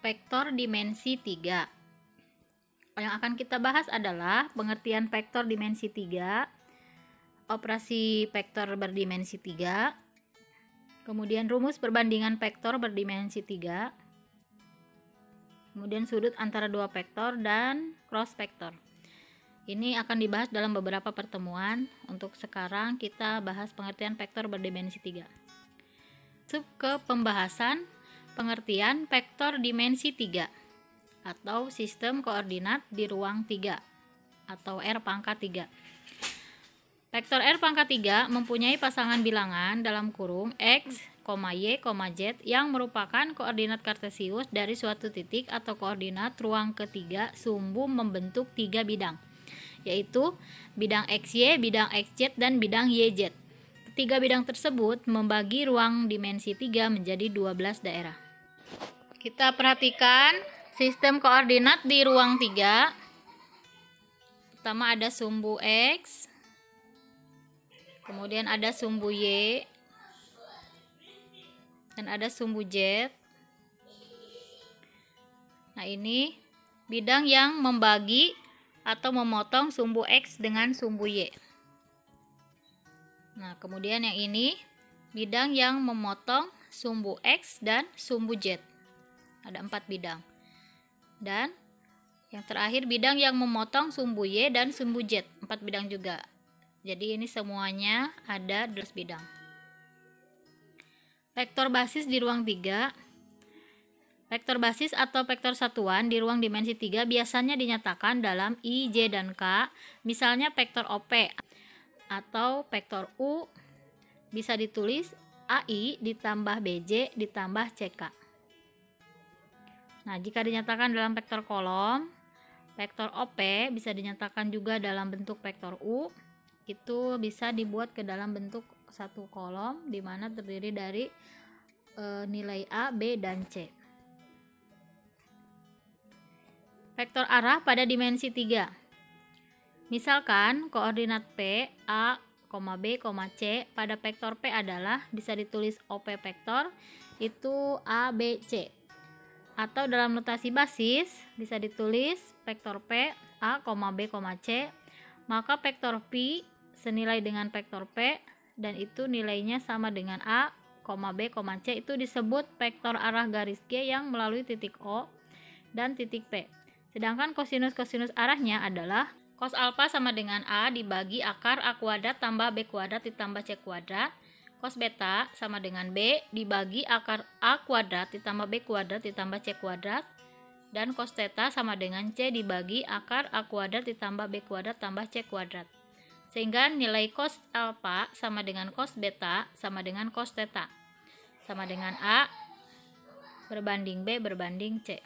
vektor dimensi 3. Yang akan kita bahas adalah pengertian vektor dimensi 3, operasi vektor berdimensi 3, kemudian rumus perbandingan vektor berdimensi 3, kemudian sudut antara dua vektor dan cross vektor. Ini akan dibahas dalam beberapa pertemuan. Untuk sekarang kita bahas pengertian vektor berdimensi 3. Masuk ke pembahasan pengertian vektor dimensi 3 atau sistem koordinat di ruang 3 atau R pangkat 3. Vektor R pangkat 3 mempunyai pasangan bilangan dalam kurung X, Y, Z yang merupakan koordinat kartesius dari suatu titik atau koordinat ruang ketiga sumbu membentuk 3 bidang, yaitu bidang XY, bidang XZ, dan bidang YZ. Ketiga bidang tersebut membagi ruang dimensi 3 menjadi 12 daerah. Kita perhatikan sistem koordinat di ruang 3. Pertama ada sumbu X, kemudian ada sumbu Y, dan ada sumbu Z. Nah, ini bidang yang membagi atau memotong sumbu X dengan sumbu Y. Nah, kemudian yang ini bidang yang memotong sumbu X dan sumbu Z. Ada 4 bidang. Dan yang terakhir bidang yang memotong sumbu Y dan sumbu Z, 4 bidang juga. Jadi ini semuanya ada 12 bidang. Vektor basis di ruang 3. Vektor basis atau vektor satuan di ruang dimensi 3 biasanya dinyatakan dalam I, J, dan K. Misalnya vektor OP atau vektor U bisa ditulis AI ditambah BJ ditambah CK. Nah, jika dinyatakan dalam vektor kolom, vektor OP bisa dinyatakan juga dalam bentuk vektor U. Itu bisa dibuat ke dalam bentuk satu kolom di mana terdiri dari nilai A, B, dan C. Vektor arah pada dimensi 3. Misalkan koordinat P, A, B, C pada vektor P adalah bisa ditulis OP vektor itu A, B, C. Atau dalam notasi basis bisa ditulis vektor P, A, B, C, maka vektor P senilai dengan vektor P dan itu nilainya sama dengan A, B, C, itu disebut vektor arah garis G yang melalui titik O dan titik P. Sedangkan kosinus-kosinus arahnya adalah cos alfa sama dengan A dibagi akar A kuadrat tambah B kuadrat ditambah C kuadrat. Cos beta sama dengan B dibagi akar A kuadrat ditambah B kuadrat ditambah C kuadrat. Dan cos theta sama dengan C dibagi akar A kuadrat ditambah B kuadrat tambah C kuadrat. Sehingga nilai cos alfa sama dengan cos beta sama dengan cos theta. Sama dengan A berbanding B berbanding C.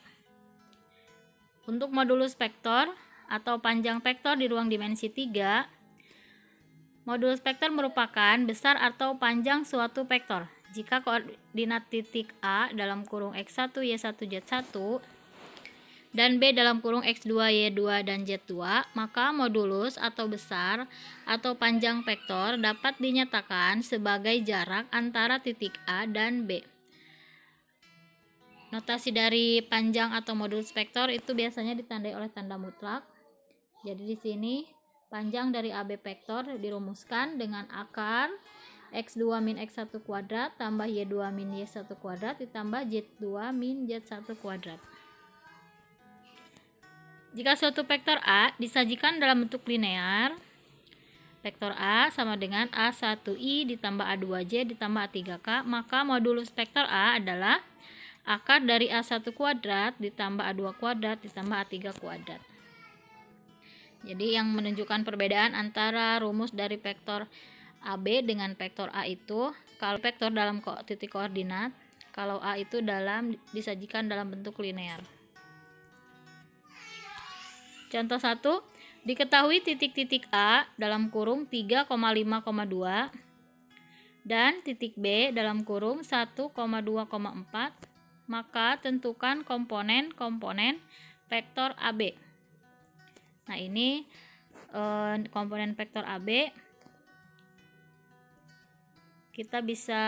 Untuk modulus vektor atau panjang vektor di ruang dimensi 3, modulus vektor merupakan besar atau panjang suatu vektor. Jika koordinat titik A dalam kurung X1, Y1, Z1 dan B dalam kurung X2, Y2, dan Z2, maka modulus atau besar atau panjang vektor dapat dinyatakan sebagai jarak antara titik A dan B. Notasi dari panjang atau modulus vektor itu biasanya ditandai oleh tanda mutlak. Jadi di sini panjang dari AB vektor dirumuskan dengan akar X2 min X1 kuadrat tambah Y2 min Y1 kuadrat ditambah Z2 min Z1 kuadrat. Jika suatu vektor A disajikan dalam bentuk linear, vektor A sama dengan A1I ditambah A2J ditambah A3K, maka modulus vektor A adalah akar dari A1 kuadrat ditambah A2 kuadrat ditambah A3 kuadrat. Jadi yang menunjukkan perbedaan antara rumus dari vektor AB dengan vektor A itu, kalau vektor dalam titik koordinat, kalau A itu disajikan dalam bentuk linear. Contoh 1, diketahui titik-titik A dalam kurung 3,5,2 dan titik B dalam kurung 1,2,4, maka tentukan komponen-komponen vektor AB. Nah, ini komponen vektor AB kita bisa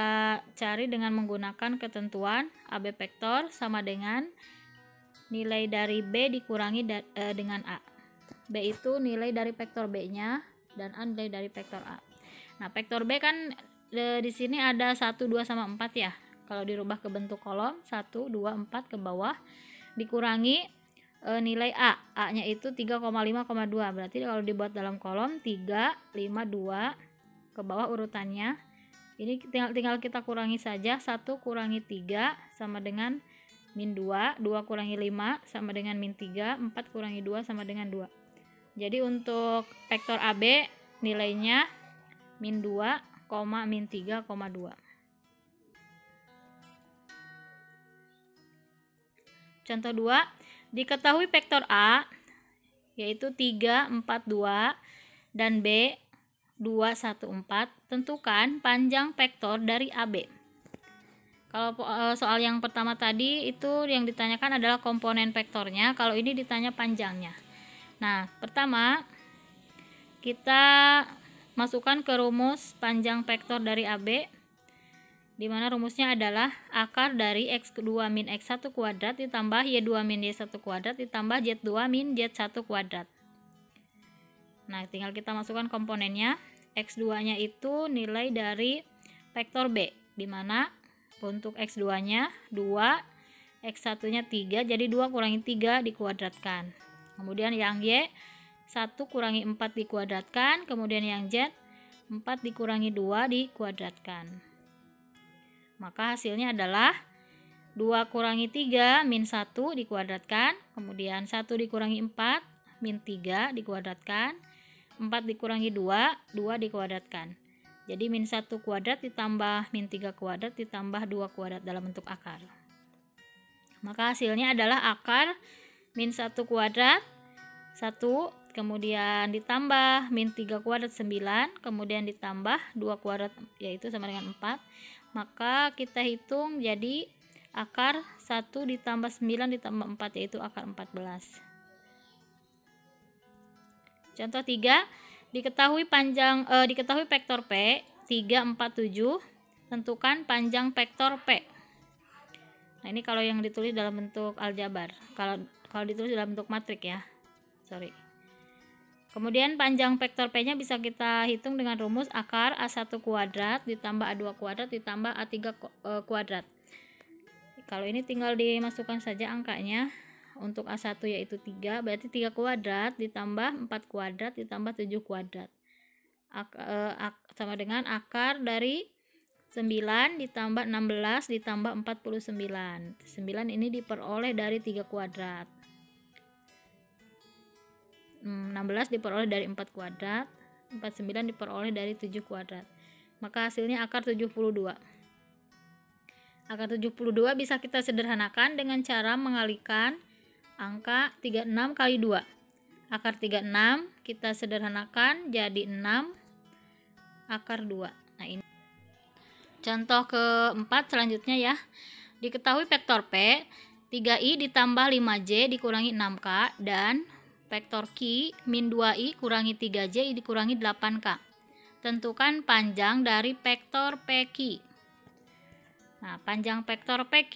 cari dengan menggunakan ketentuan AB vektor sama dengan nilai dari B dikurangi dengan A. B itu nilai dari vektor B-nya dan A nilai dari vektor A. Nah, vektor B kan di sini ada 1, 2 sama 4 ya. Kalau dirubah ke bentuk kolom 1, 2, 4 ke bawah dikurangi nilai A. A-nya itu 3,5,2. Berarti kalau dibuat dalam kolom 3, 5, 2 ke bawah urutannya. Ini tinggal kita kurangi saja. 1 kurangi 3 sama dengan min 2, 2 kurangi 5 sama dengan min 3, 4 kurangi 2 sama dengan 2. Jadi untuk vektor AB nilainya min 2, min 3,2. Contoh 2, diketahui vektor A yaitu 3, 4, 2 dan B 2, 1, 4. Tentukan panjang vektor dari AB. Kalau soal yang pertama tadi itu yang ditanyakan adalah komponen vektornya, kalau ini ditanya panjangnya. Nah, pertama kita masukkan ke rumus panjang vektor dari AB, di mana rumusnya adalah akar dari x2 min x1 kuadrat ditambah y2 min y1 kuadrat ditambah z2 min z1 kuadrat. Nah, tinggal kita masukkan komponennya. X2-nya itu nilai dari vektor B, di mana untuk X2-nya 2, X1-nya 3, jadi 2 kurangi 3 dikuadratkan. Kemudian yang Y 1 kurangi 4 dikuadratkan, kemudian yang Z 4 dikurangi 2 dikuadratkan. Maka hasilnya adalah 2 kurangi 3 min 1 dikuadratkan, kemudian 1 dikurangi 4 min 3 dikuadratkan, 4 dikurangi 2, 2 dikuadratkan. Jadi min 1 kuadrat ditambah min 3 kuadrat ditambah 2 kuadrat dalam bentuk akar. Maka hasilnya adalah akar min 1 kuadrat 1, kemudian ditambah min 3 kuadrat 9, kemudian ditambah 2 kuadrat yaitu sama dengan 4. Maka kita hitung jadi akar 1 ditambah 9 ditambah 4 yaitu akar 14. Contoh 3, diketahui vektor P 3, 4, 7. Tentukan panjang vektor P. Nah, ini kalau yang ditulis dalam bentuk aljabar. Kalau ditulis dalam bentuk matrik ya. Kemudian panjang vektor P-nya bisa kita hitung dengan rumus akar A1 kuadrat ditambah A2 kuadrat ditambah A3 kuadrat. Kalau ini tinggal dimasukkan saja angkanya. Untuk A1 yaitu 3, berarti 3 kuadrat ditambah 4 kuadrat ditambah 7 kuadrat. Sama dengan akar dari 9 ditambah 16 ditambah 49. 9 ini diperoleh dari 3 kuadrat. 16 diperoleh dari 4 kuadrat. 49 diperoleh dari 7 kuadrat. Maka hasilnya akar 72. Akar 72 bisa kita sederhanakan dengan cara mengalikan angka 36 kali 2. Akar 36 kita sederhanakan jadi 6 akar 2. Nah, ini contoh keempat selanjutnya ya. Diketahui vektor P 3i ditambah 5j dikurangi 6k dan vektor Q min 2i kurangi 3j dikurangi 8k. Tentukan panjang dari vektor PQ. Nah, panjang vektor PQ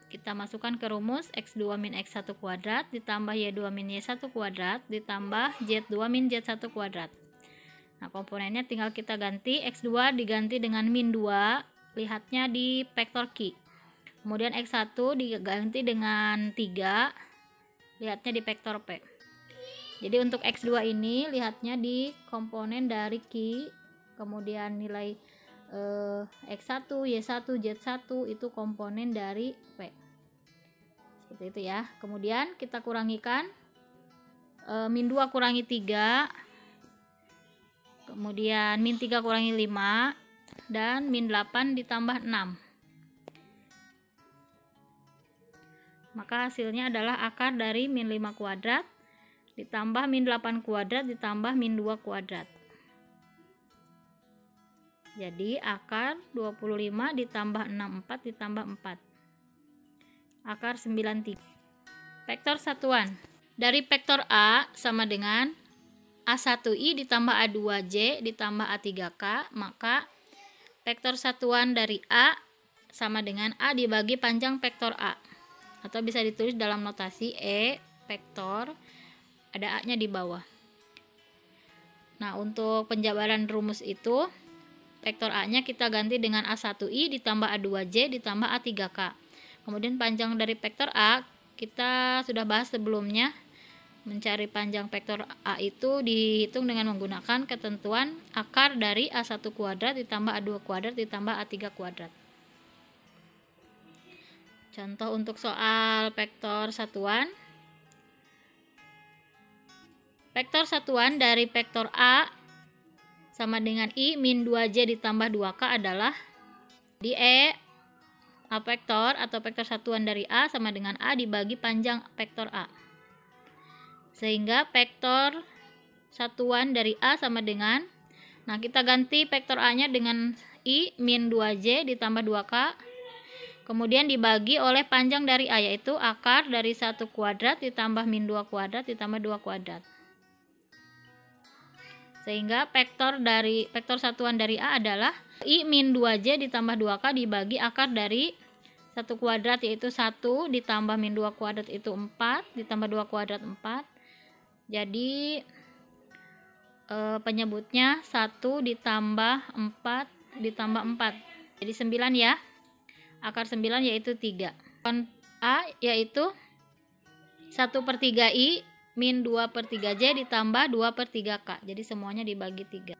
kita masukkan ke rumus x2 min x1 kuadrat ditambah y2 min y1 kuadrat ditambah z2 min z1 kuadrat. Nah, komponennya tinggal kita ganti. X2 diganti dengan min 2, lihatnya di vektor Q. Kemudian x1 diganti dengan 3, lihatnya di vektor P. Jadi untuk x2 ini lihatnya di komponen dari Q, kemudian nilai X1, Y1, Z1 itu komponen dari P. Seperti itu ya. Kemudian kita kurangikan min 2 kurangi 3, kemudian min 3 kurangi 5, dan min 8 ditambah 6. Maka hasilnya adalah akar dari min 5 kuadrat ditambah min 8 kuadrat ditambah min 2 kuadrat. Jadi akar 25 ditambah 64 ditambah 4. Akar 93. Vektor satuan. Dari vektor A sama dengan A1i ditambah A2j ditambah A3k, maka vektor satuan dari A sama dengan A dibagi panjang vektor A. atau bisa ditulis dalam notasi E vektor, ada A-nya di bawah. Nah, untuk penjabaran rumus itu, vektor A-nya kita ganti dengan A1I ditambah A2J ditambah A3K. Kemudian panjang dari vektor A, kita sudah bahas sebelumnya. Mencari panjang vektor A itu dihitung dengan menggunakan ketentuan akar dari A1 kuadrat ditambah A2 kuadrat ditambah A3 kuadrat. Contoh untuk soal vektor satuan. Vektor satuan dari vektor A sama dengan I min 2J ditambah 2K adalah di E A vektor atau vektor satuan dari A sama dengan A dibagi panjang vektor A. Sehingga vektor satuan dari A sama dengan, nah kita ganti vektor A-nya dengan I min 2J ditambah 2K. Kemudian dibagi oleh panjang dari A, yaitu akar dari 1 kuadrat ditambah min 2 kuadrat ditambah 2 kuadrat. Sehingga vektor satuan dari A adalah I min 2J ditambah 2K dibagi akar dari 1 kuadrat, yaitu 1 ditambah min 2 kuadrat itu 4 ditambah 2 kuadrat 4. Jadi penyebutnya 1 ditambah 4 ditambah 4. Jadi 9 ya. Akar 9 yaitu 3. A yaitu 1/3I min 2/3J ditambah 2/3K. Jadi semuanya dibagi 3.